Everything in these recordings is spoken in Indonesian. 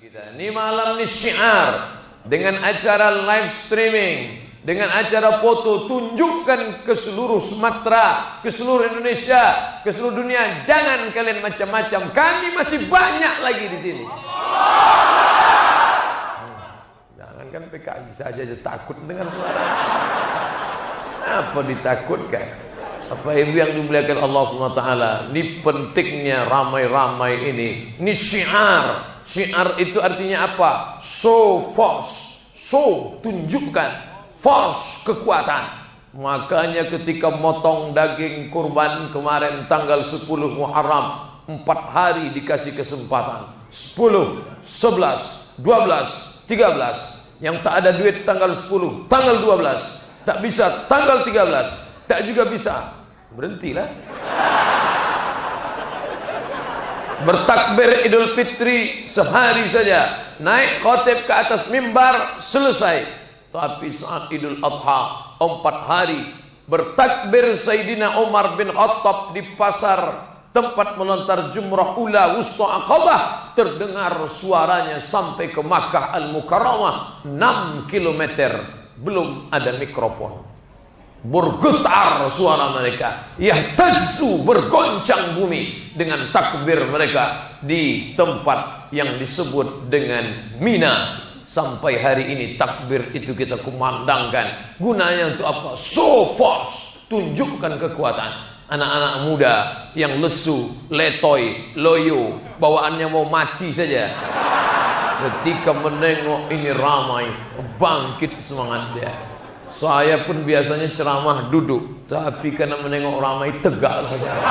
kita. Ini malam ini syiar dengan acara live streaming, dengan acara foto, tunjukkan ke seluruh Sumatera, ke seluruh Indonesia, ke seluruh dunia. Jangan kalian macam-macam. Kami masih banyak lagi di sini. Jangan kan PKI saja takut dengan suara. Apa ditakutkan? Apa ibu yang dimuliakan Allah SWT? Ini pentingnya ramai-ramai ini. Ini syiar. Syiar itu artinya apa? Show force. Show, tunjukkan. Force, kekuatan. Makanya ketika motong daging kurban kemarin tanggal 10 Muharram, 4 hari dikasih kesempatan. 10, 11, 12, 13. Yang tak ada duit tanggal 10, tanggal 12. Tak bisa tanggal 13, tak juga bisa. Berhentilah. Bertakbir Idul Fitri sehari saja, naik khotib ke atas mimbar, selesai. Tapi saat Idul Adha 4 hari bertakbir Sayyidina Umar bin Khattab di pasar tempat melontar jumrah ula wusta Aqabah, terdengar suaranya sampai ke Makkah Al-Mukarramah 6 kilometer. Belum ada mikrofon, bergetar suara mereka, yahtazzu, bergoncang bumi dengan takbir mereka di tempat yang disebut dengan Mina. Sampai hari ini takbir itu kita kumandangkan. Gunanya untuk apa? Show force, tunjukkan kekuatan. Anak-anak muda yang lesu, letoy, loyo, bawaannya mau mati saja, ketika menengok ini ramai, bangkit semangat dia. Saya pun biasanya ceramah duduk, tapi karena menengok ramai tegaklah saya.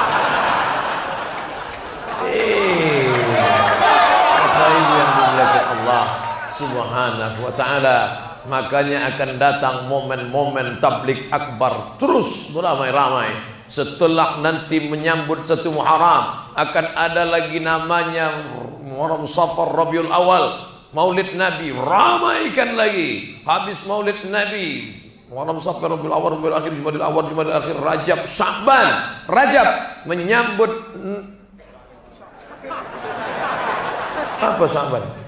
Apa ini yang dimuliakan Allah Subhanahu wa ta'ala. Makanya akan datang momen-momen tabligh akbar terus beramai-ramai. Setelah nanti menyambut 1 Muharram, akan ada lagi namanya Muharram Safar Rabiul Awal, Maulid Nabi, ramaikan lagi. Habis Maulid Nabi, Muharram Safar Rabiul Awal, Rabiul Akhir, Jumadil Awal, Jumadil Akhir, Rajab, Sya'ban. Rajab menyambut apa Sya'ban?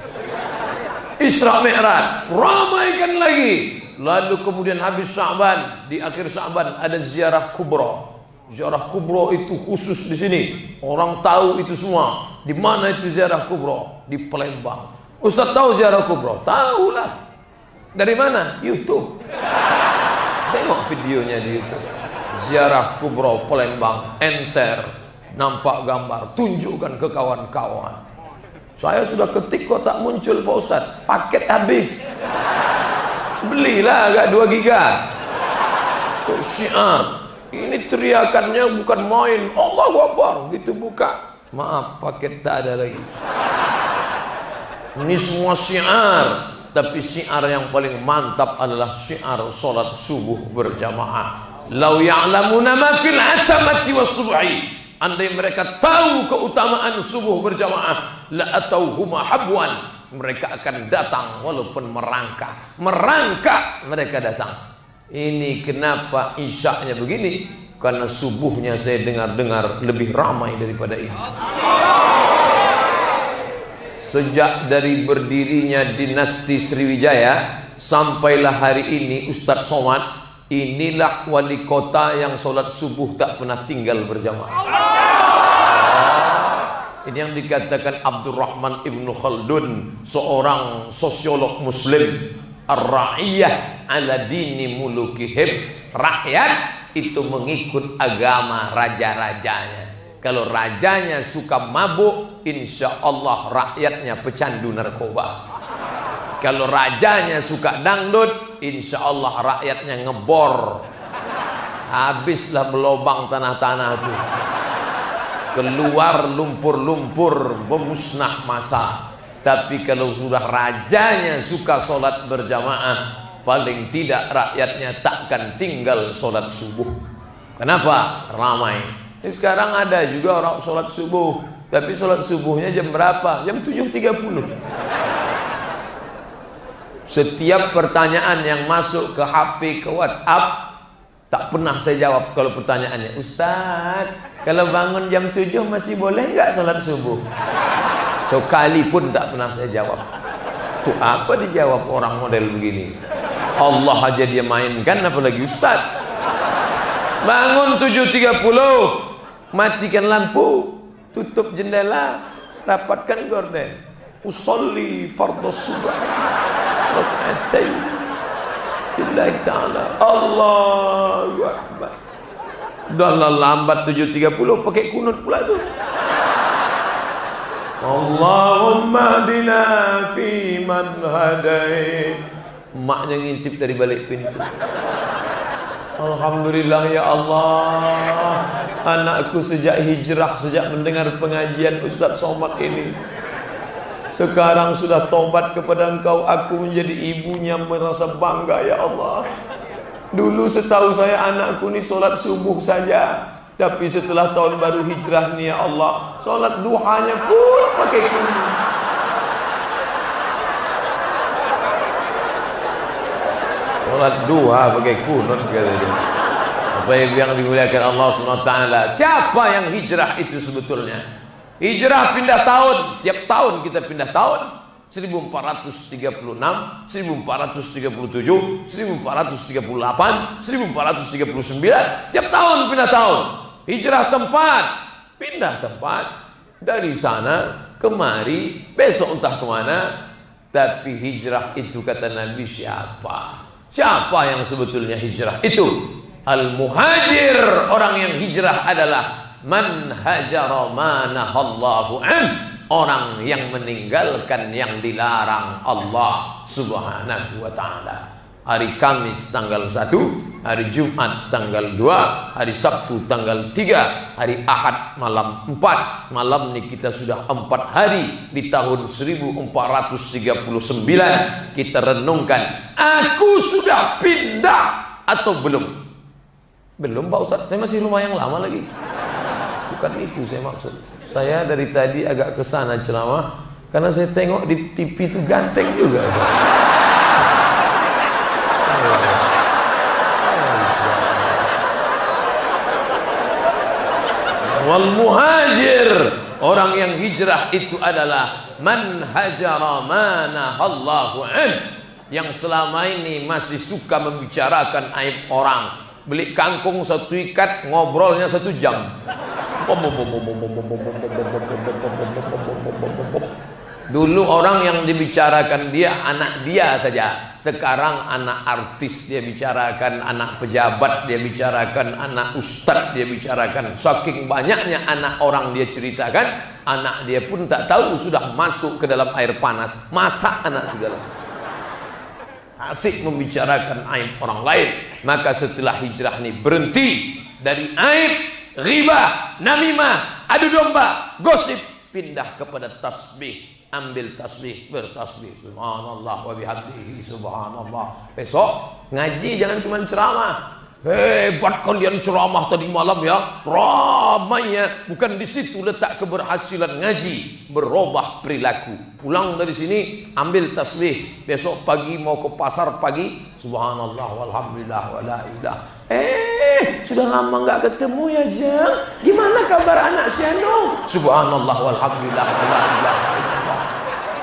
Isra Mi'raj, ramaikan lagi. Lalu kemudian habis Sya'ban, di akhir Sya'ban ada ziarah kubra. Ziarah kubra itu khusus di sini. Orang tahu itu semua. Di mana itu ziarah kubra? Di Palembang. Ustaz tahu ziarah kubra? Tahulah. Dari mana? YouTube. Tengok videonya di YouTube. Ziarah kubra Palembang, enter, nampak gambar, tunjukkan ke kawan-kawan. Saya sudah ketik kok tak muncul Pak Ustaz. Paket habis. Belilah agak 2 giga. Untuk syiar. Ini teriakannya bukan main. Allahu Akbar. Gitu buka. Maaf, paket tak ada lagi. Ini semua syiar. Tapi syiar yang paling mantap adalah syiar solat subuh berjamaah. Lau ya'lamuna ma fil atamati was subhi. Andai mereka tahu keutamaan subuh berjamaah, la atauhuma habwan. Mereka akan datang walaupun merangkak. Merangkak mereka datang. Ini kenapa isyaknya begini? Karena subuhnya saya dengar-dengar lebih ramai daripada ini. Sejak dari berdirinya dinasti Sriwijaya sampailah hari ini Ustadz Somad, inilah wali kota yang sholat subuh tak pernah tinggal berjamaah. Ini yang dikatakan Abdurrahman Ibnu Khaldun, seorang sosiolog muslim. Ar-ra'iyah ala dini mulukihim. Rakyat itu mengikut agama raja-rajanya. Kalau rajanya suka mabuk, insya Allah rakyatnya pecandu narkoba. Kalau rajanya suka dangdut, insya Allah rakyatnya ngebor. Habislah melobang tanah-tanah itu. Keluar lumpur-lumpur, memusnah masa. Tapi kalau sudah rajanya suka sholat berjamaah, paling tidak rakyatnya takkan tinggal sholat subuh. Kenapa? Ramai. Ini sekarang ada juga orang sholat subuh, tapi sholat subuhnya jam berapa? Jam 7.30. Setiap pertanyaan yang masuk ke HP, ke WhatsApp, tak pernah saya jawab kalau pertanyaannya, Ustaz, kalau bangun jam 7 masih boleh nggak sholat subuh? Sekali pun tak pernah saya jawab. Tuh apa dijawab orang model begini? Allah aja dia mainkan, apalagi Ustaz. Bangun 7.30, matikan lampu, tutup jendela, rapatkan gorden. Usolli fardhu subh rak'atain lillahi ta'ala. Allahu akbar. Dah lambat 7.30 pakai kunut pula tu. Allahumma bina fi man hadait. Maknya ngintip dari balik pintu. Alhamdulillah ya Allah, anakku sejak hijrah, sejak mendengar pengajian Ustaz Somad ini, sekarang sudah tobat kepada Engkau. Aku menjadi ibunya, merasa bangga ya Allah. Dulu setahu saya anakku ni solat subuh saja, tapi setelah tahun baru hijrah ni ya Allah, solat duhanya pun pakai kunut. Solat duha pakai kunut katanya. Apa yang dimuliakan Allah SWT. Siapa yang hijrah itu sebetulnya? Hijrah pindah tahun. Tiap tahun kita pindah tahun. 1436, 1437, 1438, 1439. Tiap tahun pindah tahun. Hijrah tempat, pindah tempat. Dari sana kemari, besok entah kemana. Tapi hijrah itu kata Nabi siapa? Siapa yang sebetulnya hijrah itu? Al-muhajir, orang yang hijrah adalah man hajara ma nahallahu an, orang yang meninggalkan yang dilarang Allah Subhanahu wa taala. Hari Kamis tanggal 1, hari Jumat tanggal 2, hari Sabtu tanggal 3, hari Ahad malam 4. Malam ini kita sudah 4 hari di tahun 1439. Kita renungkan, aku sudah pindah atau belum? Belum Pak Ustaz, saya masih lumayan lama lagi. Bukan itu saya maksud. Saya dari tadi agak kesana ceramah karena saya tengok di TV itu ganteng juga. Wal muhajir, orang yang hijrah itu adalah man hajara ma nahallahu an, yang selama ini masih suka membicarakan aib orang. Beli kangkung 1 ikat, ngobrolnya 1 jam. Dulu orang yang dibicarakan dia anak dia saja. Sekarang anak artis dia bicarakan, anak pejabat dia bicarakan, anak ustadz dia bicarakan. Saking banyaknya anak orang dia ceritakan, anak dia pun tak tahu sudah masuk ke dalam air panas. Masak anak juga. Asik membicarakan aib orang lain. Maka setelah hijrah ini berhenti dari aib, ghibah, namimah, adu domba, gosip, pindah kepada tasbih. Ambil tasbih, bertasbih, subhanallah wa bihamdihi, subhanallah. Besok ngaji jangan cuma ceramah. Hebat kalian ceramah tadi malam ya, ramainya. Bukan di situ letak keberhasilan ngaji. Berubah perilaku. Pulang dari sini ambil tasbih. Besok pagi mau ke pasar pagi, subhanallah walhamdulillah wala ilah. Sudah lama nggak ketemu ya Jang. Gimana kabar anak si Anung? Subhanallah walhamdulillah wala ilah illallah.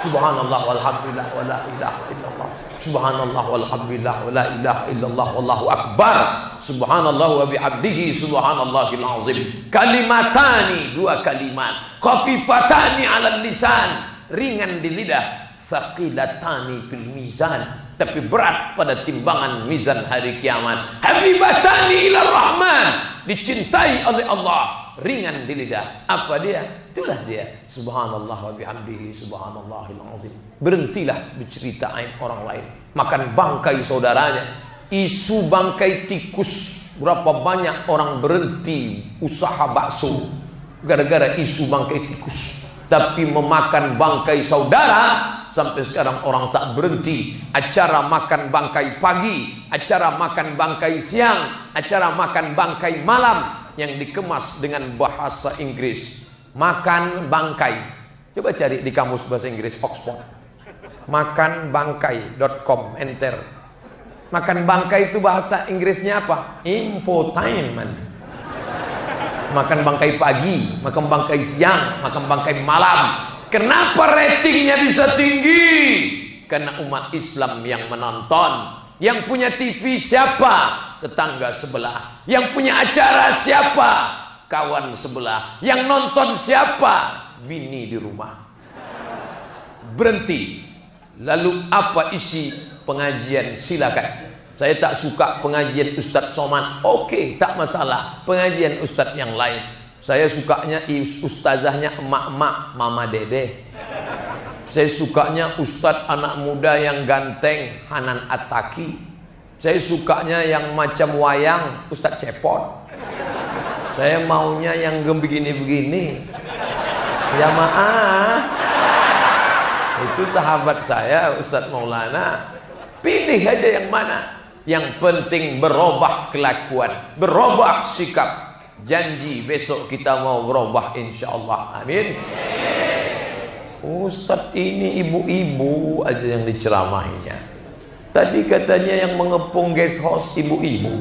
Subhanallah walhamdulillah wala ilaha illallah. Subhanallah walhamdulillah wala ilaha illallah wallahu akbar. Subhanallah wa bihamdihi subhanallahil azim. Kalimatani, 2 kalimat. Khafifatani 'alal lisan, ringan di lidah. Saqilatani fil mizan, tapi berat pada timbangan mizan hari kiamat. Habibatani ila rahman, dicintai oleh Allah, ringan di lidah. Apa dia? Itulah dia. Subhanallah wa bihamdihi subhanallahil azim. Berhentilah bercerita aib orang lain. Makan bangkai saudaranya. Isu bangkai tikus. Berapa banyak orang berhenti usaha bakso gara-gara isu bangkai tikus. Tapi memakan bangkai saudara, sampai sekarang orang tak berhenti. Acara makan bangkai pagi, acara makan bangkai siang, acara makan bangkai malam yang dikemas dengan bahasa Inggris. Makan bangkai. Coba cari di kamus bahasa Inggris Oxford. Makanbangkai.com, enter. Makan bangkai itu bahasa Inggrisnya apa? Infotainment. Makan bangkai pagi, makan bangkai siang, makan bangkai malam. Kenapa ratingnya bisa tinggi? Karena umat Islam yang menonton. Yang punya TV siapa? Tetangga sebelah. Yang punya acara siapa? Kawan sebelah. Yang nonton siapa? Bini di rumah. Berhenti. Lalu apa isi pengajian? Silakan. Saya tak suka pengajian Ustadz Somad. Oke, tak masalah. Pengajian Ustadz yang lain. Saya sukanya ustazahnya emak-emak, mama dede. Saya sukanya ustadz anak muda yang ganteng, Hanan Attaqi. Saya sukanya yang macam wayang, Ustadz Cepot. Saya maunya yang begini-begini. Ya maaf. Itu sahabat saya, Ustadz Maulana. Pilih aja yang mana. Yang penting berubah kelakuan, berubah sikap. Janji besok kita mau berubah insyaallah. Amin. Ustadz ini ibu-ibu aja yang diceramahinya. Tadi katanya yang mengepung guest house ibu-ibu.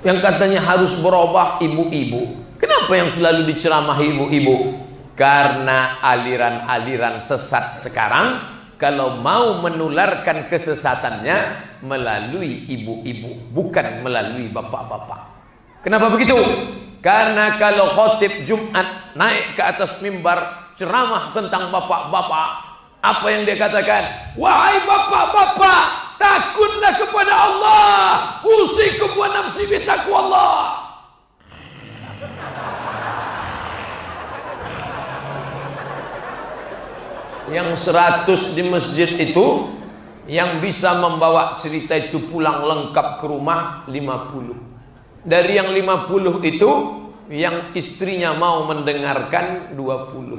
Yang katanya harus berubah ibu-ibu. Kenapa yang selalu diceramahi ibu-ibu? Karena aliran-aliran sesat sekarang kalau mau menularkan kesesatannya melalui ibu-ibu, bukan melalui bapak-bapak. Kenapa begitu? Karena kalau khotib Jumat naik ke atas mimbar ceramah tentang bapak-bapak, apa yang dia katakan? Wahai bapak-bapak, takutlah kepada Allah. Usikum wa nafsi bitaqwallah. Yang 100 di masjid itu, yang bisa membawa cerita itu pulang lengkap ke rumah 50. Dari yang 50 itu, yang istrinya mau mendengarkan 20.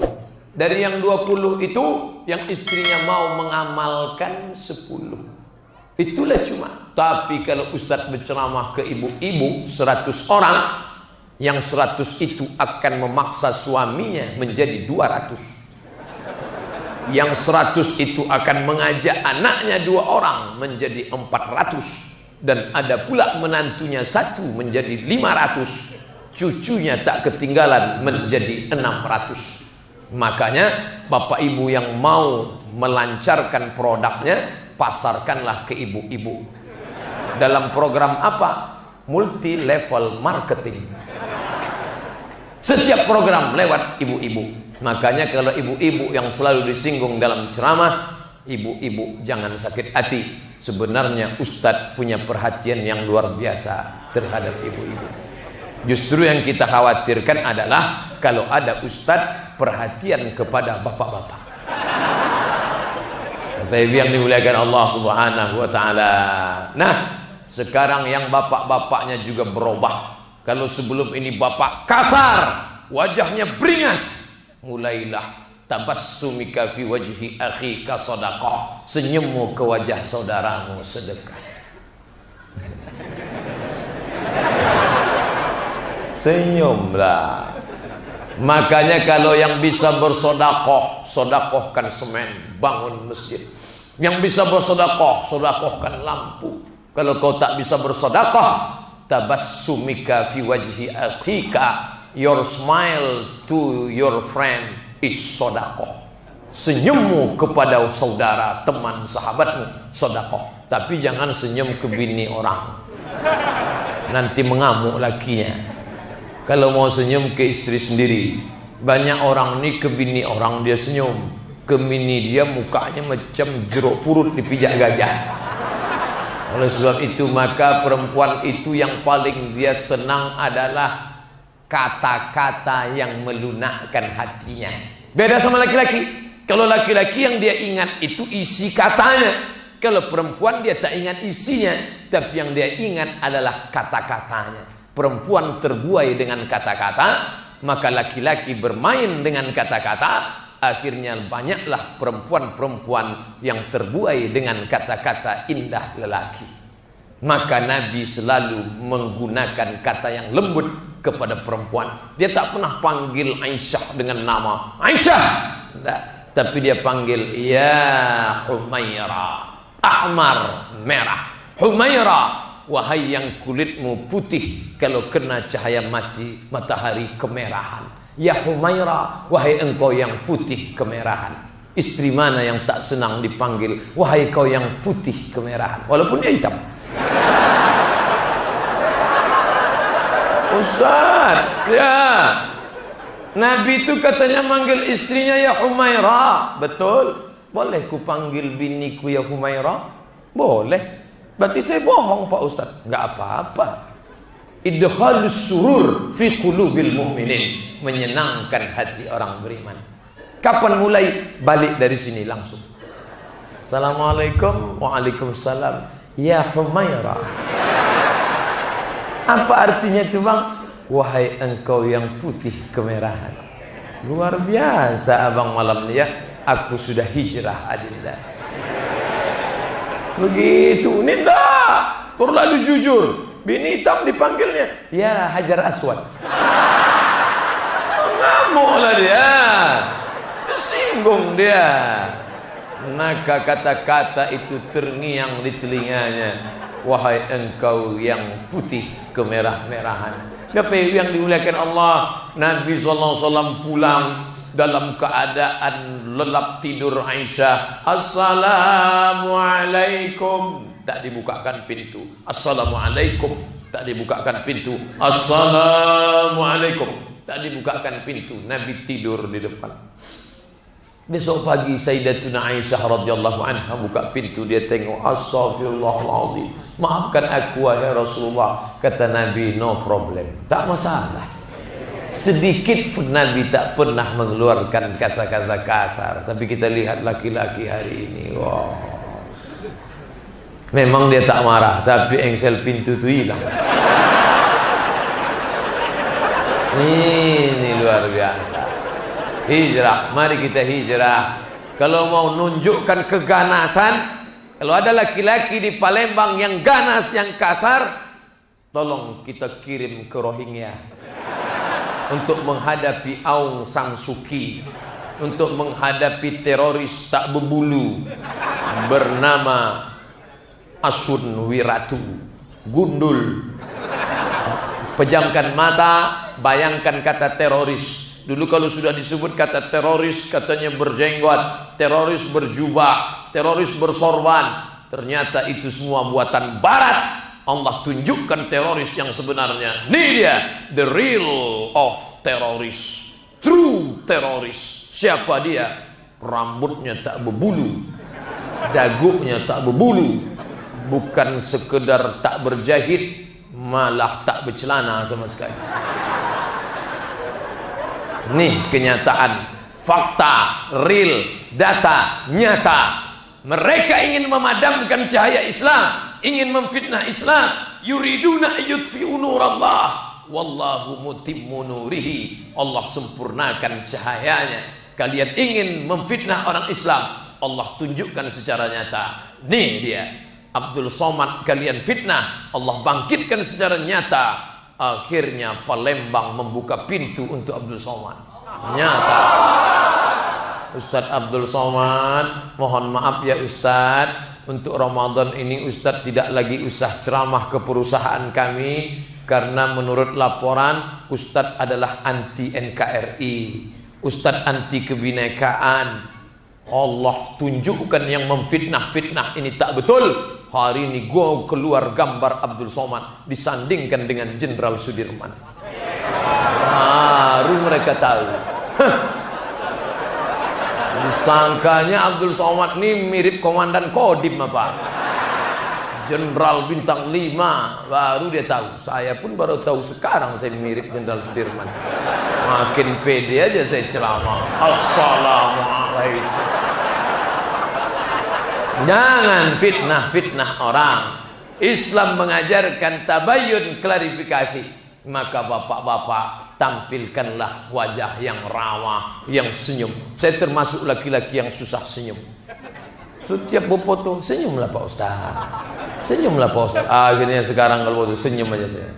Dari yang 20 itu, yang istrinya mau mengamalkan 10. Itulah cuma. Tapi kalau Ustadz berceramah ke ibu-ibu 100 orang, yang 100 itu akan memaksa suaminya menjadi 200. Yang 100 itu akan mengajak anaknya 2 orang menjadi 400. Dan ada pula menantunya 1 menjadi 500. Cucunya tak ketinggalan menjadi 600. Makanya bapak ibu yang mau melancarkan produknya, pasarkanlah ke ibu-ibu. Dalam program apa? Multi level marketing. Setiap program lewat ibu-ibu. Makanya kalau ibu-ibu yang selalu disinggung dalam ceramah, ibu-ibu jangan sakit hati. Sebenarnya Ustadz punya perhatian yang luar biasa terhadap ibu-ibu. Justru yang kita khawatirkan adalah kalau ada Ustadz perhatian kepada bapak-bapak. Bapak Ibu yang dimuliakan Allah Subhanahu wa taala. Nah, sekarang yang bapak-bapaknya juga berubah. Kalau sebelum ini bapak kasar, wajahnya beringas, mulailah tabassumika fi wajhi akhika sadaqah. Senyummu ke wajah saudaramu sedekah. Senyumlah. Makanya kalau yang bisa bersedekah, sedekahkan semen, bangun masjid. Yang bisa bersedekah, sedekahkan lampu. Kalau kau tak bisa bersedekah, tabassumika fi wajhi akhika, your smile to your friend is sedekah. Senyummu kepada saudara, teman, sahabatmu sedekah. Tapi jangan senyum ke bini orang, nanti mengamuk lakinya. Kalau mau senyum ke istri sendiri. Banyak orang nih ke bini orang dia senyum, ke bini dia mukanya macam jeruk purut dipijak gajah. Oleh sebab itu maka perempuan itu yang paling dia senang adalah kata-kata yang melunakkan hatinya. Beda sama laki-laki. Kalau laki-laki yang dia ingat itu isi katanya. Kalau perempuan dia tak ingat isinya, tapi yang dia ingat adalah kata-katanya. Perempuan terbuai dengan kata-kata, maka laki-laki bermain dengan kata-kata. Akhirnya banyaklah perempuan-perempuan yang terbuai dengan kata-kata indah lelaki. Maka Nabi selalu menggunakan kata yang lembut kepada perempuan. Dia tak pernah panggil Aisyah dengan nama Aisyah, tidak. Tapi dia panggil ya Humaira, ahmar merah. Humaira, wahai yang kulitmu putih kalau kena cahaya matahari kemerahan. Ya Humaira, wahai engkau yang putih kemerahan. Istri mana yang tak senang dipanggil wahai kau yang putih kemerahan, walaupun dia hitam. Ustaz, ya, Nabi itu katanya manggil istrinya ya Humaira. Betul. Boleh ku panggil biniku ya Humaira? Boleh. Berarti saya bohong Pak Ustaz? Enggak apa-apa. Idkhalus surur fi qulubil mu'minin, menyenangkan hati orang beriman. Kapan mulai? Balik dari sini langsung. Assalamualaikum. Waalaikumsalam. Ya Humaira. Apa artinya itu bang? Wahai engkau yang putih kemerahan. Luar biasa abang malam ini ya. Aku sudah hijrah adinda. Begitu, ini enggak terlalu jujur. Bini hitam dipanggilnya ya Hajar Aswad. Ngamuk lah dia, tersinggung dia. Maka kata-kata itu terngiang di telinganya. Wahai engkau yang putih kemerah-merahan. Tapi yang dimuliakan Allah, Nabi SAW pulang dalam keadaan lelap tidur Aisyah. Assalamualaikum, tak dibukakan pintu. Assalamualaikum, tak dibukakan pintu. Assalamualaikum, tak dibukakan pintu. Nabi tidur di depan. Besok pagi Sayyidatuna Aisyah radhiyallahu anha buka pintu, dia tengok. Astaghfirullahaladzim, maafkan aku wahai Rasulullah. Kata Nabi, no problem, tak masalah. Sedikit pun Nabi tak pernah mengeluarkan kata-kata kasar. Tapi kita lihat laki-laki hari ini, wow. Memang dia tak marah, tapi engsel pintu tu hilang. Ini luar biasa. Hijrah, mari kita hijrah. Kalau mau nunjukkan keganasan, kalau ada laki-laki di Palembang yang ganas, yang kasar, tolong kita kirim ke Rohingya untuk menghadapi Aung San Suu Kyi, untuk menghadapi teroris tak berbulu bernama Asun Wiratu. Gundul, pejamkan mata, bayangkan kata teroris. Dulu kalau sudah disebut kata teroris, katanya berjenggot, teroris berjubah, teroris bersorban. Ternyata itu semua buatan barat. Allah tunjukkan teroris yang sebenarnya. Ini dia, the real of terroris, true teroris. Siapa dia? Rambutnya tak berbulu, dagunya tak berbulu, bukan sekedar tak berjahit, malah tak bercelana sama sekali. Nih kenyataan, fakta, real, data, nyata. Mereka ingin memadamkan cahaya Islam, ingin memfitnah Islam. Yuriduna yutfi'u nurallah wallahu mutimmu nurihi. Allah sempurnakan cahayanya. Kalian ingin memfitnah orang Islam, Allah tunjukkan secara nyata. Nih dia, Abdul Somad kalian fitnah, Allah bangkitkan secara nyata. Akhirnya Palembang membuka pintu untuk Abdul Somad. Nyata. Ustadz Abdul Somad, mohon maaf ya Ustadz, untuk Ramadan ini Ustadz tidak lagi usah ceramah ke perusahaan kami, karena menurut laporan Ustadz adalah anti NKRI, Ustadz anti kebinekaan. Allah tunjukkan yang memfitnah-fitnah ini tak betul. Hari ini gua keluar gambar Abdul Somad disandingkan dengan Jenderal Sudirman. Baru mereka tahu. Disangkanya Abdul Somad ini mirip Komandan Kodim apa? Jenderal bintang 5. Baru dia tahu. Saya pun baru tahu sekarang saya mirip Jenderal Sudirman. Makin pede aja saya ceramah. Assalamualaikum. Jangan fitnah-fitnah orang. Islam mengajarkan tabayyun, klarifikasi. Maka bapak-bapak, tampilkanlah wajah yang ramah, yang senyum. Saya termasuk laki-laki yang susah senyum. Setiap berfoto, senyumlah Pak Ustaz, senyumlah Pak Ustaz. Akhirnya sekarang kalau foto senyum aja saya.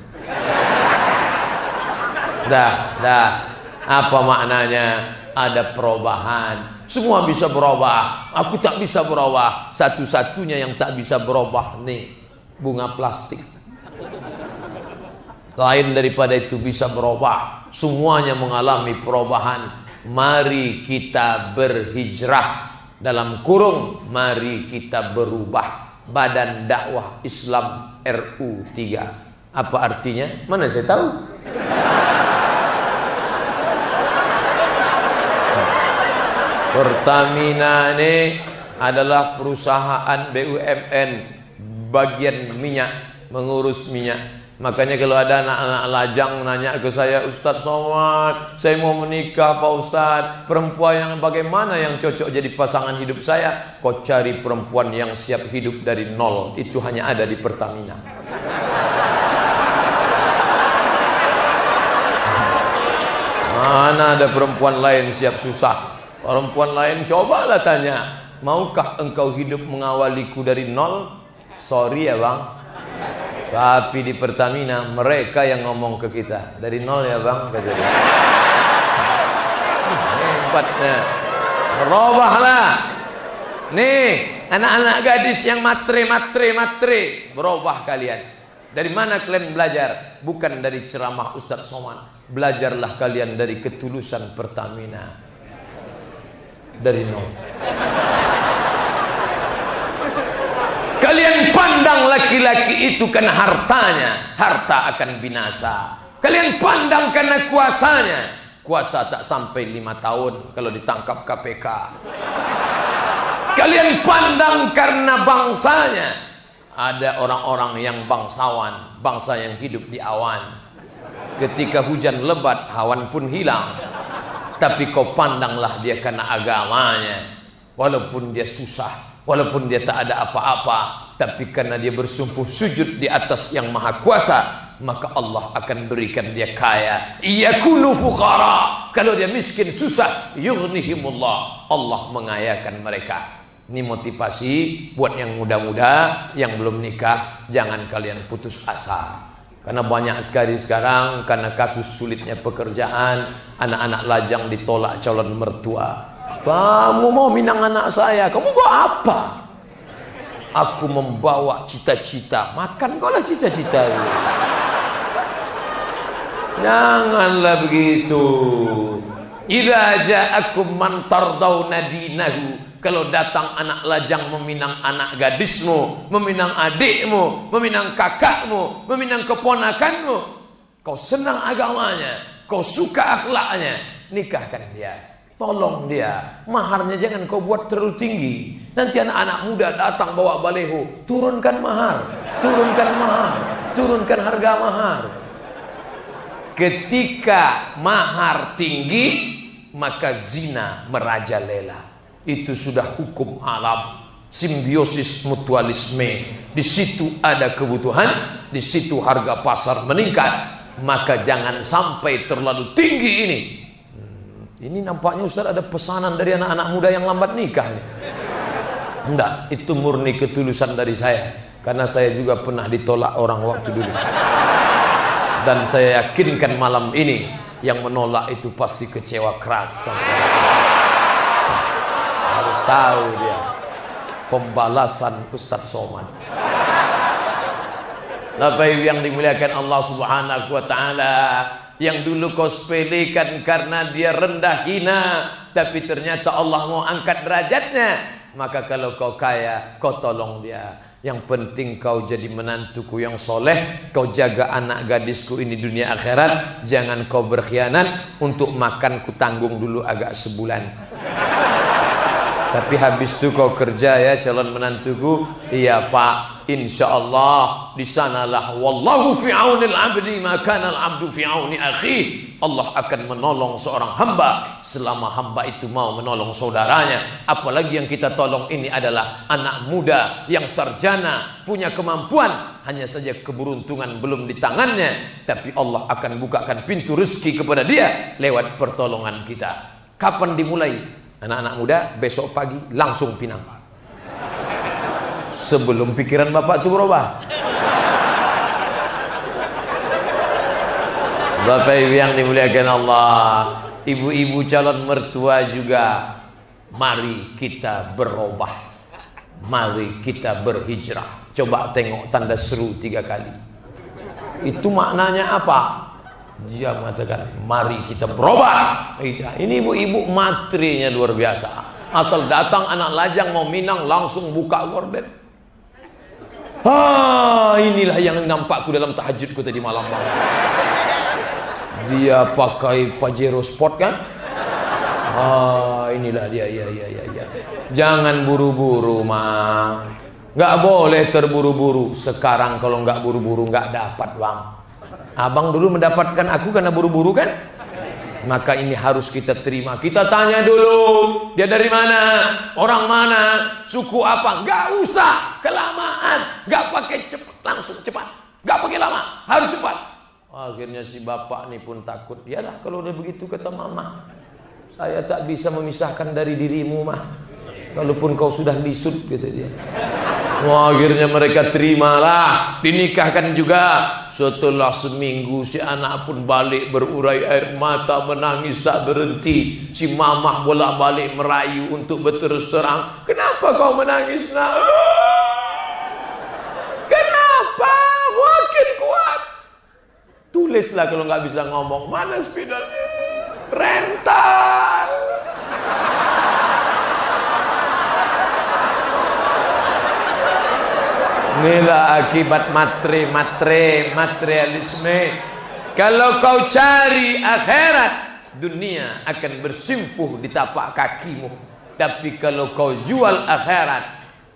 Dah. Apa maknanya? Ada perubahan. Semua bisa berubah. Aku tak bisa berubah. Satu-satunya yang tak bisa berubah nih, bunga plastik. Lain daripada itu bisa berubah. semuanya mengalami perubahan. Mari kita berhijrah, dalam kurung mari kita berubah. Badan Dakwah Islam RU 3. Apa artinya? Mana saya tahu. Pertamina ini adalah perusahaan BUMN bagian minyak, mengurus minyak. Makanya kalau ada anak-anak lajang nanya ke saya, Ustadz Somad, saya mau menikah Pak Ustadz, perempuan yang bagaimana yang cocok jadi pasangan hidup saya? Kau cari perempuan yang siap hidup dari nol. Itu hanya ada di Pertamina. Mana ada perempuan lain siap susah? Perempuan lain cobalah tanya, maukah engkau hidup mengawaliku dari nol? Sorry ya bang, tapi di Pertamina mereka yang ngomong ke kita, dari nol ya bang, kata dia. Hebatnya. Berubahlah. Nih, anak-anak gadis yang matre, berubah kalian. Dari mana kalian belajar? Bukan dari ceramah Ustadz Somad. Belajarlah kalian dari ketulusan Pertamina. Dari nol. Kalian pandang laki-laki itu karena hartanya, harta akan binasa. Kalian pandang karena kuasanya, kuasa tak sampai 5 tahun kalau ditangkap KPK. Kalian pandang karena bangsanya. Ada orang-orang yang bangsawan, bangsa yang hidup di awan. Ketika hujan lebat, awan pun hilang. Tapi kau pandanglah dia karena agamanya. Walaupun dia susah, walaupun dia tak ada apa-apa, tapi karena dia bersungguh sujud di atas yang maha kuasa, maka Allah akan berikan dia kaya. Iyakunu fuqara. Kalau dia miskin susah, yughnihimullah. Allah mengayakan mereka. Ini motivasi buat yang muda-muda, yang belum nikah, jangan kalian putus asa. Karena banyak sekali sekarang, karena kasus sulitnya pekerjaan, anak-anak lajang ditolak calon mertua. Kamu mau minang anak saya, kamu bawa apa? Aku membawa cita-cita. Makan kau lah cita-cita. Janganlah begitu. Idza ja'akum man tardawna dinahu. Kalau datang anak lajang meminang anak gadismu, meminang adikmu, meminang kakakmu, meminang keponakanmu, kau senang agamanya, kau suka akhlaknya, nikahkan dia. Tolong dia, maharnya jangan kau buat terlalu tinggi. Nanti anak-anak muda datang bawa baleho, turunkan mahar, turunkan mahar, turunkan harga mahar. Ketika mahar tinggi, maka zina merajalela. Itu sudah hukum alam, simbiosis mutualisme. Di situ ada kebutuhan, di situ harga pasar meningkat. Maka jangan sampai terlalu tinggi ini. Ini nampaknya Ustaz ada pesanan dari anak-anak muda yang lambat nikah. Enggak, itu murni ketulusan dari saya. Karena saya juga pernah ditolak orang waktu dulu. Dan saya yakinkan malam ini yang menolak itu pasti kecewa keras. Harus tahu dia pembalasan Ustadz Somad. Bapak Ibu yang dimuliakan Allah Subhanahu wa taala, yang dulu kau sepelekan karena dia rendah hina, tapi ternyata Allah mau angkat derajatnya, maka kalau kau kaya, kau tolong dia. Yang penting kau jadi menantuku yang soleh, kau jaga anak gadisku ini dunia akhirat. Jangan kau berkhianat. Untuk makan ku tanggung dulu agak sebulan. Tapi habis itu kau kerja ya calon menantuku. Iya pak, insya Allah di sanalah wallahu fi aunil abdi maka al abdu fi auni akhi. Allah akan menolong seorang hamba selama hamba itu mau menolong saudaranya. Apalagi yang kita tolong ini adalah anak muda yang sarjana, punya kemampuan. Hanya saja keberuntungan belum di tangannya, tapi Allah akan bukakan pintu rezeki kepada dia lewat pertolongan kita. Kapan dimulai? Anak-anak muda besok pagi langsung pinang. Sebelum pikiran bapak itu berubah. Bapak Ibu yang dimuliakan Allah, ibu-ibu calon mertua juga, mari kita berubah. Mari kita berhijrah. Coba tengok tanda seru 3 kali. Itu maknanya apa? Dia mengatakan, mari kita berubah. Ini ibu-ibu materinya luar biasa. Asal datang anak lajang mau minang langsung buka gorden. Inilah yang nampakku dalam tahajudku tadi malam. Dia pakai Pajero Sport kan? Inilah dia. Ya. Jangan buru-buru, Mang. Nggak boleh terburu-buru. Sekarang kalau nggak buru-buru nggak dapat, Bang. Abang dulu mendapatkan aku karena buru-buru kan? Maka ini harus kita terima. Kita tanya dulu, dia dari mana, orang mana, suku apa. Nggak usah kelamaan, nggak pakai cepat, langsung cepat, nggak pakai lama, harus cepat. Akhirnya si bapak ini pun takut. Yalah kalau udah begitu kata mama, saya tak bisa memisahkan dari dirimu mah, walaupun kau sudah lisut, gitu dia. Akhirnya mereka terimalah, dinikahkan juga. Setelah seminggu si anak pun balik berurai air mata, menangis tak berhenti. Si mamah bolak-balik merayu untuk berterus terang. Kenapa kau menangis, nak? Kenapa? Makin kuat. Tulislah kalau nggak bisa ngomong. Mana spidolnya? Rental. Inilah akibat materialisme. Kalau kau cari akhirat, dunia akan bersimpuh di tapak kakimu. Tapi kalau kau jual akhirat,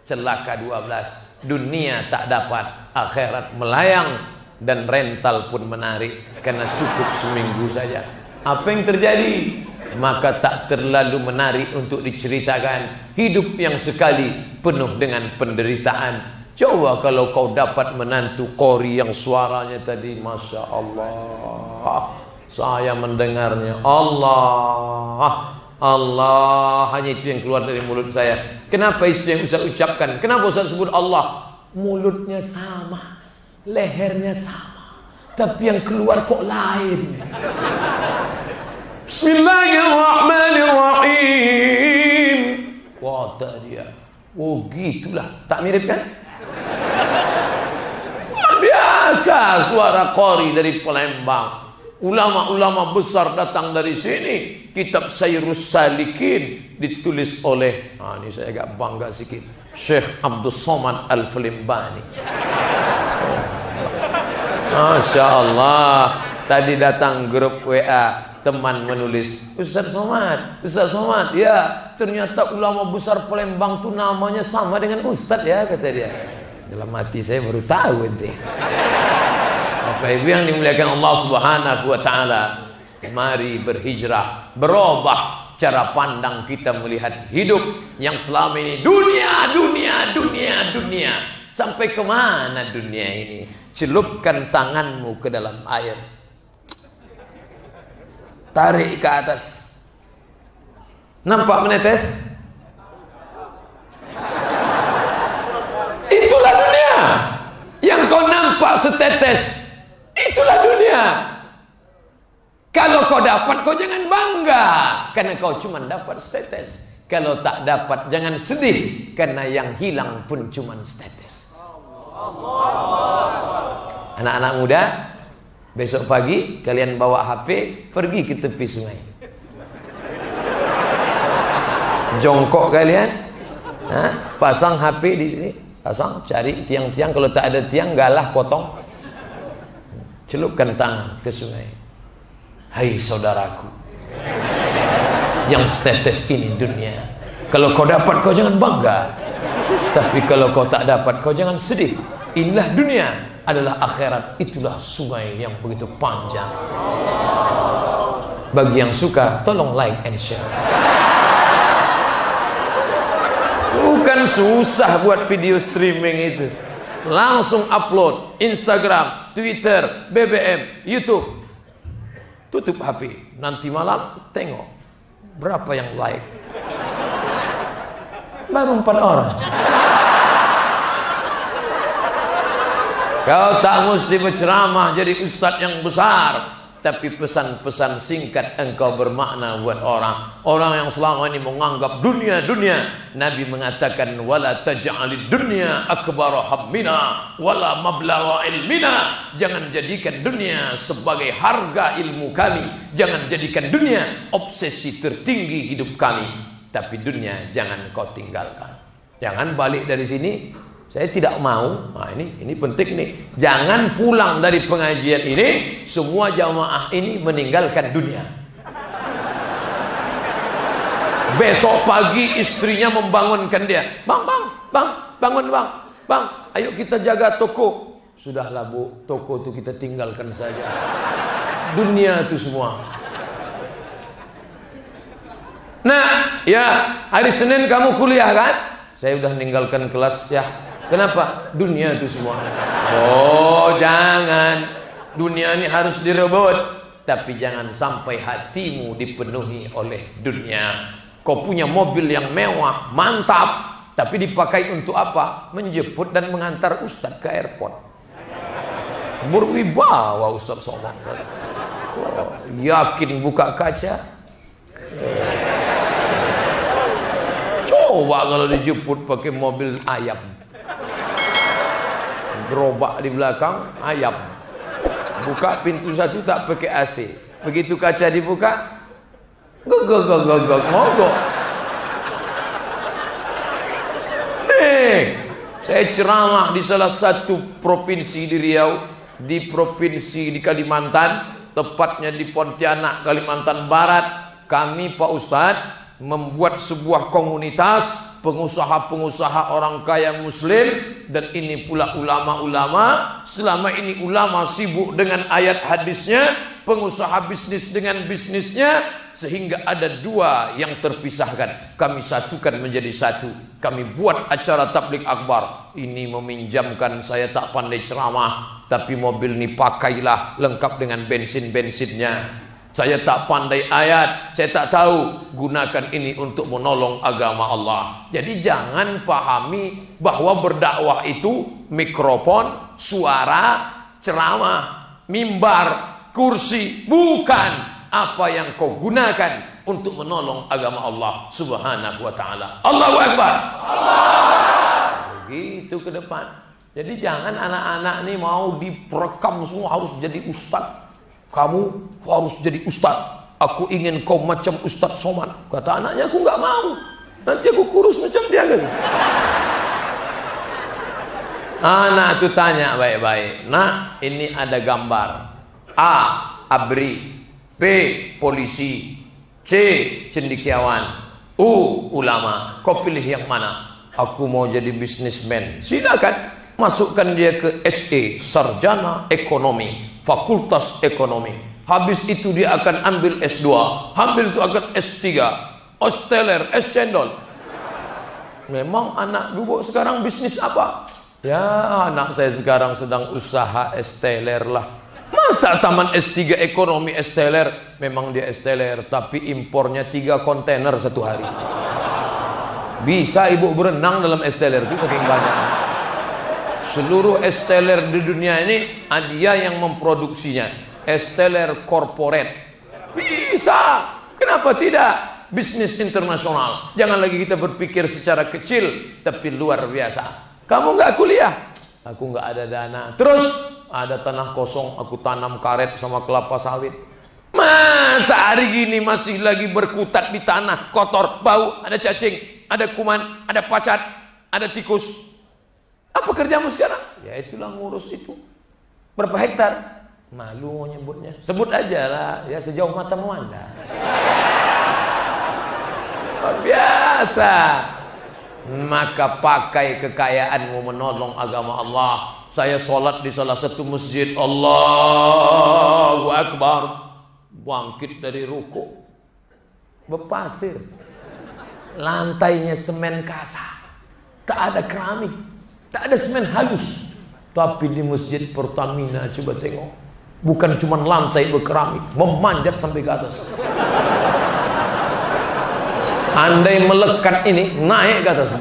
celaka 12. Dunia tak dapat, akhirat melayang, dan rental pun menarik karena cukup seminggu saja. Apa yang terjadi? Maka tak terlalu menarik untuk diceritakan. Hidup yang sekali penuh dengan penderitaan. Coba kalau kau dapat menantu Qori yang suaranya tadi, Masya Allah, saya mendengarnya, Allah, hanya itu yang keluar dari mulut saya. Kenapa itu yang Ustaz ucapkan? Kenapa Ustaz sebut Allah? Mulutnya sama, lehernya sama, tapi yang keluar kok lain. Bismillahirrahmanirrahim. Kata dia, oh gitulah, tak mirip kan? Biasa suara Qori dari Palembang. Ulama-ulama besar datang dari sini. Kitab Sayrus Salikin ditulis oleh, ini saya agak bangga sikit, Syekh Abdul Somad Al-Falimbani. Masya Allah. Tadi datang grup WA, teman menulis, Ustaz Somad, ya ternyata ulama besar Palembang tuh namanya sama dengan Ustaz ya, kata dia. Dalam hati saya baru tahu ente. Bapak Ibu yang dimuliakan Allah Subhanahu wa taala, mari berhijrah, berubah cara pandang kita melihat hidup yang selama ini dunia. Sampai kemana dunia ini? Celupkan tanganmu ke dalam air, tarik ke atas. Nampak menetes? Itulah dunia. Yang kau nampak setetes, itulah dunia. Kalau kau dapat, kau jangan bangga karena kau cuma dapat setetes. Kalau tak dapat, jangan sedih karena yang hilang pun cuma setetes. Anak-anak muda, besok pagi kalian bawa HP, pergi ke tepi sungai. Jongkok kalian, pasang HP di sini. Pasang, cari tiang-tiang, kalau tak ada tiang galah potong, celupkan tangan ke sungai. Hai saudaraku, yang setetes ini dunia. Kalau kau dapat, kau jangan bangga, tapi kalau kau tak dapat, kau jangan sedih. Inilah dunia, adalah akhirat, itulah sungai yang begitu panjang. Bagi yang suka, tolong like and share. Bukan susah buat video streaming itu. Langsung upload Instagram, Twitter, BBM, YouTube. Tutup HP. Nanti malam tengok berapa yang like. Baru 4 orang. Kau tak mesti berceramah jadi ustadz yang besar. tapi pesan-pesan singkat engkau bermakna buat orang. Orang yang selama ini menganggap dunia. Nabi mengatakan wala taj'alid dunya akbara hammina wala mablagha ilmina. Jangan jadikan dunia sebagai harga ilmu kami. Jangan jadikan dunia obsesi tertinggi hidup kami. Tapi dunia jangan kau tinggalkan. Jangan balik dari sini. Saya tidak mau. Nah, ini penting nih. Jangan pulang dari pengajian ini semua jamaah ini meninggalkan dunia. Besok pagi istrinya membangunkan dia. Bang, bangun bang. Ayo kita jaga toko. Sudahlah Bu, toko itu kita tinggalkan saja. Dunia itu semua. Nah, ya hari Senin kamu kuliah kan? Saya udah meninggalkan kelas ya. Kenapa? Dunia itu semua. Oh, jangan. Dunia ini harus direbut. Tapi jangan sampai hatimu dipenuhi oleh dunia. Kau punya mobil yang mewah, mantap. Tapi dipakai untuk apa? Menjemput dan mengantar Ustadz ke airport. Berwibawa Ustadz Somad. Oh, yakin buka kaca? Coba kalau dijemput pakai mobil ayam. Gerobak di belakang ayam. Buka pintu satu tak pakai AC. Begitu kaca dibuka, mogok. Saya ceramah di salah satu provinsi di Riau, di provinsi di Kalimantan, tepatnya di Pontianak, Kalimantan Barat. Kami Pak Ustadz membuat sebuah komunitas pengusaha-pengusaha orang kaya muslim, dan ini pula ulama-ulama. Selama ini ulama sibuk dengan ayat hadisnya, pengusaha bisnis dengan bisnisnya, sehingga ada dua yang terpisahkan. Kami satukan menjadi satu. Kami buat acara tabligh akbar. Ini meminjamkan, saya tak pandai ceramah, tapi mobil ini pakailah lengkap dengan bensin-bensinnya. Saya tak pandai ayat, saya tak tahu, gunakan ini untuk menolong agama Allah. Jadi jangan pahami bahwa berdakwah itu mikrofon, suara, ceramah, mimbar, kursi. Bukan. Apa yang kau gunakan untuk menolong agama Allah Subhanahu wa ta'ala. Allahu Akbar. Begitu ke depan. Jadi jangan anak-anak ini mau diperekam semua harus jadi ustadz. Kamu harus jadi ustaz. Aku ingin kau macam Ustaz Somad. Kata anaknya, aku nggak mau. Nanti aku kurus macam dia kan. Anak itu tanya baik-baik. Nah, ini ada gambar. A. Abri. B. Polisi. C. Cendekiawan. U. Ulama. Kau pilih yang mana? Aku mau jadi bisnismen. Silakan. Masukkan dia ke SE, Sarjana Ekonomi, Fakultas Ekonomi. Habis itu dia akan ambil S2. Habis itu akan S3, Osteller, S cendol. Memang anak bubuk sekarang bisnis apa? Ya, anak saya sekarang sedang usaha Esteller lah. Masa taman S3 Ekonomi Esteller? Memang dia Esteller, tapi impornya 3 kontainer satu hari. Bisa ibu berenang dalam Esteller itu saking banyak. Seluruh Esteller di dunia ini dia yang memproduksinya. Esteller Corporate. Bisa. Kenapa tidak? Bisnis internasional. Jangan lagi kita berpikir secara kecil, tapi luar biasa. Kamu nggak kuliah? Aku nggak ada dana. Terus ada tanah kosong, aku tanam karet sama kelapa sawit. Masa hari gini masih lagi berkutat di tanah kotor, bau, ada cacing, ada kuman, ada pacat, ada tikus. Apa kerjamu sekarang? Ya itulah ngurus itu. Berapa hektar? Malu mau nyebutnya. Sebut aja lah, ya sejauh mata memandang. Biasa. Maka pakai kekayaanmu menolong agama Allah. Saya sholat di salah satu masjid, Allahu Akbar. Bangkit dari ruku, berpasir. Lantainya semen kasar. Tak ada keramik. Tak ada semen halus. Tapi di masjid Pertamina coba tengok, bukan cuma lantai berkeramik, memanjat sampai ke atas. Andai melekat ini naik ke atas.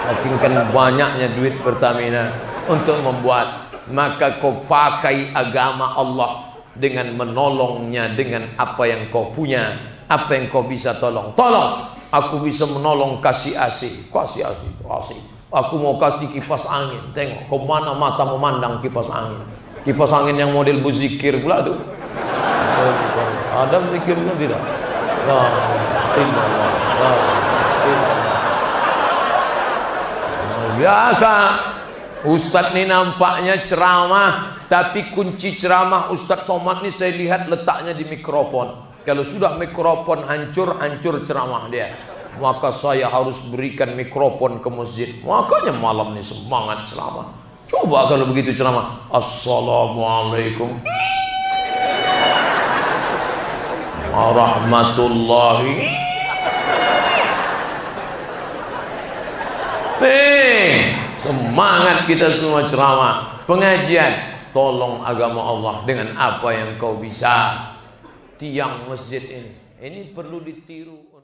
Saking kan banyaknya duit Pertamina untuk membuat. maka kau pakai agama Allah dengan menolongnya dengan apa yang kau punya, apa yang kau bisa tolong. Tolong, aku bisa menolong kasih AC, kasih AC, AC. Aku mau kasih kipas angin. Tengok, kau mana mata memandang kipas angin. Kipas angin yang model berzikir pula tuh. Ada berzikirnya tidak? La illallah, la illallah. Biasa. Ustadz ini nampaknya ceramah, tapi kunci ceramah Ustadz Somad ini saya lihat letaknya di mikrofon. Kalau sudah mikrofon hancur, hancur ceramah dia. Maka saya harus berikan mikrofon ke masjid. Makanya malam ini semangat ceramah. Coba kalau begitu ceramah, assalamualaikum warahmatullahi. Semangat kita semua ceramah, pengajian, tolong agama Allah dengan apa yang kau bisa. Tiang masjid ini perlu ditiru.